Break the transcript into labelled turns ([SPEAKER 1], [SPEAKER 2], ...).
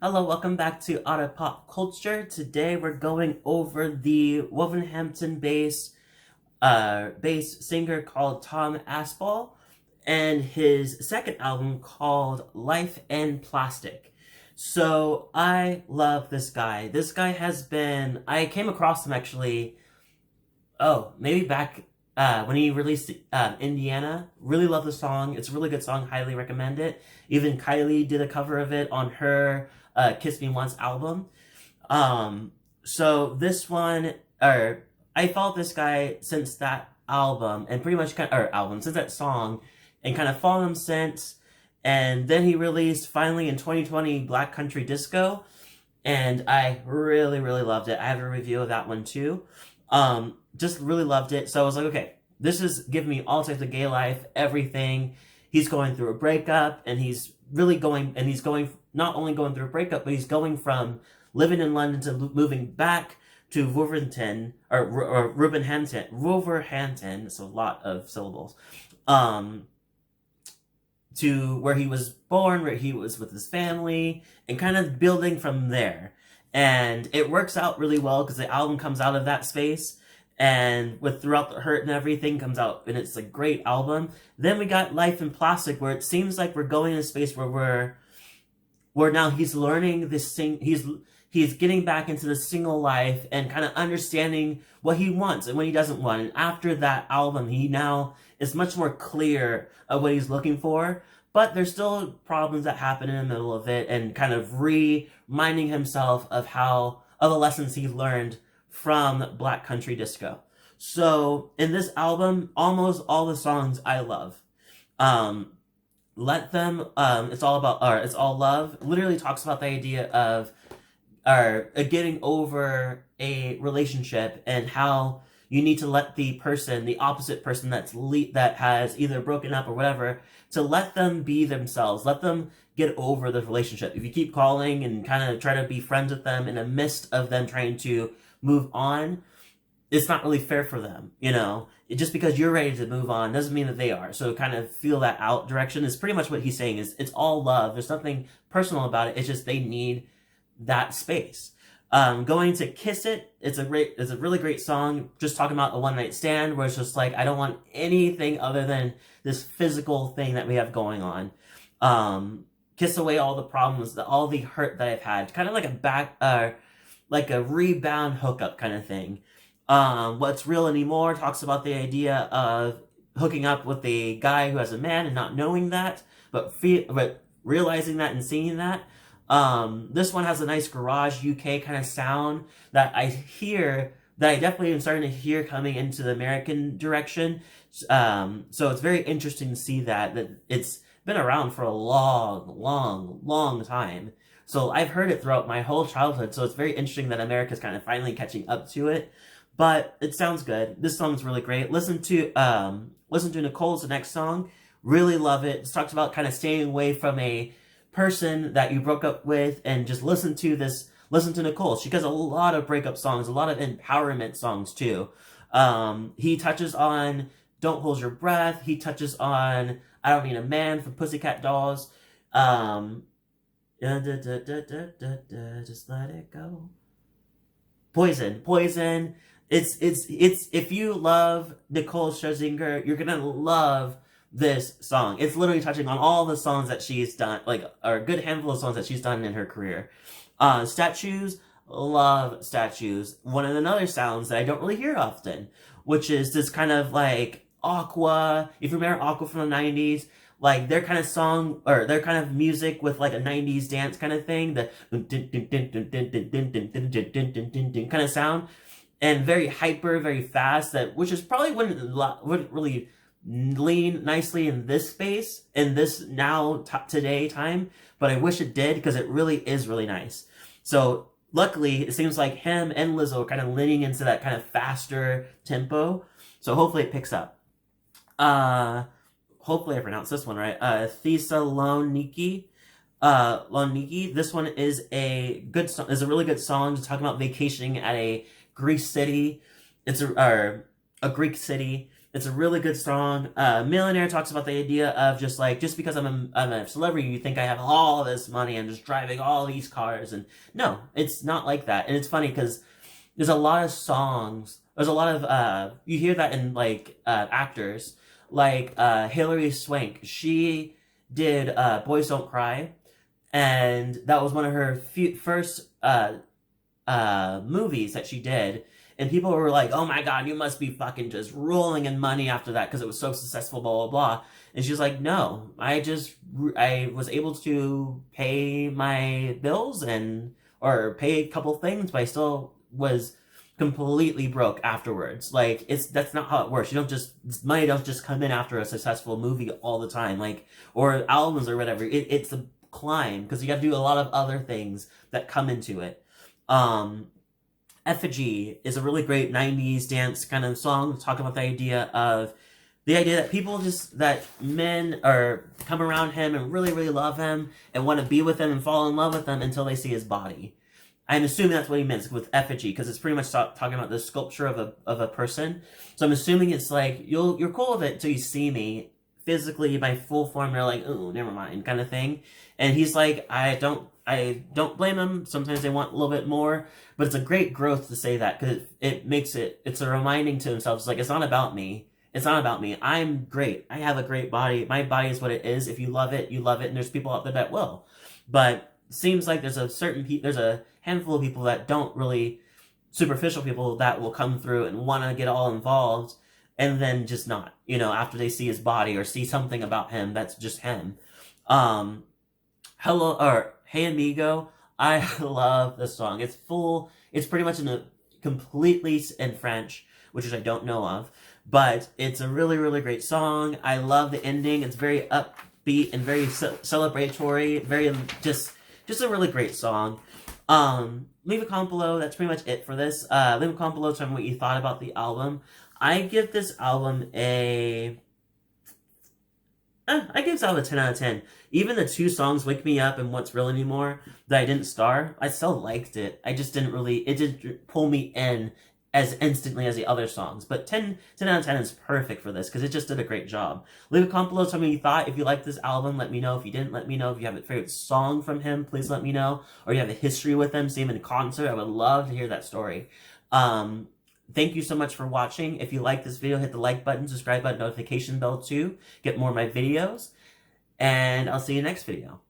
[SPEAKER 1] Hello, welcome back to Otter Pop Culture. Today we're going over the Wolverhampton-based bass singer called Tom Aspaul and his second album called Life in Plastic. So I love this guy. This guy has been, I came across him actually, maybe back when he released Indiana. Really love the song. It's a really good song. Highly recommend it. Even Kylie did a cover of it on her Kiss Me Once album. So this one, I followed this guy since that album and pretty much since that song and kind of followed him since. And then he released finally in 2020 Black Country Disco, and I really, really loved it. I have a review of that one too. Just really loved it. So I was like, okay, this is giving me all types of gay life, everything. He's going through a breakup, and he's not only going through a breakup, but he's going from living in London to moving back to Wolverhampton, or Wolverhampton, it's a lot of syllables, to where he was born, where he was with his family, and kind of building from there. And it works out really well because the album comes out of that space, and with Throughout the Hurt and everything comes out, and it's a great album. Then we got Life in Plastic, where it seems like we're going in a space where now he's learning this thing, he's getting back into the single life and kind of understanding what he wants and what he doesn't want. And after that album, he now is much more clear of what he's looking for. But there's still problems that happen in the middle of it, and kind of reminding himself of the lessons he learned from Black Country Disco. So in this album, almost all the songs I love. Let Them, It's All Love, literally talks about the idea of getting over a relationship and how you need to let the opposite person that has either broken up or whatever, to let them be themselves. Let them get over the relationship. If you keep calling and kind of try to be friends with them in the midst of them trying to move on, it's not really fair for them, you know? Just because you're ready to move on doesn't mean that they are. So kind of feel that out direction is pretty much what he's saying. Is it's all love. There's nothing personal about it. It's just they need that space. Going to Kiss It, it's a really great song, just talking about a one night stand where it's just like, I don't want anything other than this physical thing that we have going on. Kiss away all the problems, all the hurt that I've had, kind of like a rebound hookup kind of thing. What's Real Anymore talks about the idea of hooking up with a guy who has a man and not knowing that, but realizing that and seeing that. This one has a nice garage UK kind of sound that I definitely am starting to hear coming into the American direction. So it's very interesting to see that it's been around for a long, long, long time. So I've heard it throughout my whole childhood. So it's very interesting that America's kind of finally catching up to it. But it sounds good. This song's really great. Listen to Nicole's the next song. Really love it. It talks about kind of staying away from a person that you broke up with, and just listen to Nicole. She does a lot of breakup songs, a lot of empowerment songs too. He touches on Don't Hold Your Breath. He touches on I Don't Need a Man from Pussycat Dolls. Just let it go. Poison. It's if you love Nicole Scherzinger, you're gonna love this song. It's literally touching on all the songs that she's done, or a good handful of songs that she's done in her career. Statues, love Statues. Another sounds that I don't really hear often, which is this kind of like Aqua. If you remember Aqua from the 90s, like their kind of song, or their kind of music with like a 90s dance kind of thing, the kind of sound, and very hyper, very fast, which is probably wouldn't really lean nicely in this space, in this today time, but I wish it did, because it really is really nice. So luckily, it seems like him and Lizzo are kind of leaning into that kind of faster tempo, so hopefully it picks up. Hopefully I pronounced this one right. Thessaloniki. This one is a really good song, talking about vacationing at a Greek city. It's a Greek city. It's a really good song. Millionaire talks about the idea of just like, just because I'm a celebrity, you think I have all this money and just driving all these cars. And no, it's not like that. And it's funny because there's a lot of songs, there's a lot of, you hear that in like actors, like Hilary Swank. She did Boys Don't Cry. And that was one of her first movies that she did, and people were like, "Oh my god, you must be fucking just rolling in money after that because it was so successful." Blah blah blah. And she's like, "No, I was able to pay my bills and or pay a couple things, but I still was completely broke afterwards. Like that's not how it works. You don't just money don't just come in after a successful movie all the time, like or albums or whatever. It's a climb because you got to do a lot of other things that come into it." Effigy is a really great 90s dance kind of song talking about the idea that people just, that men are come around him and really, really love him and want to be with him and fall in love with him until they see his body. I'm assuming that's what he meant with effigy, because it's pretty much talking about the sculpture of a person. So I'm assuming it's like, you're cool with it until you see me physically, my full form, you're like, oh, never mind, kind of thing. And he's like, I don't blame him. Sometimes they want a little bit more, but it's a great growth to say that, because it makes it's a reminding to himself. It's like, it's not about me. It's not about me. I'm great. I have a great body. My body is what it is. If you love it, you love it. And there's people out there that will. But it seems like there's a handful of people that don't really, superficial people that will come through and want to get all involved and then just not, after they see his body or see something about him that's just him. Hello, or Hey Amigo, I love this song. It's pretty much completely in French, which I don't know of, but it's a really, really great song. I love the ending. It's very upbeat and very celebratory, very, just a really great song. Leave a comment below. That's pretty much it for this. Leave a comment below telling me what you thought about the album. I give this album a 10 out of 10. Even the two songs, Wake Me Up and What's Real Anymore, that I didn't star, I still liked it. I just it didn't pull me in as instantly as the other songs. But 10 out of 10 is perfect for this, because it just did a great job. Leave a comment below, tell me what you thought. If you liked this album, let me know. If you didn't, let me know. If you have a favorite song from him, please let me know. Or you have a history with him, see him in concert, I would love to hear that story. Thank you so much for watching. If you like this video, hit the like button, subscribe button, notification bell too. Get more of my videos. And I'll see you next video.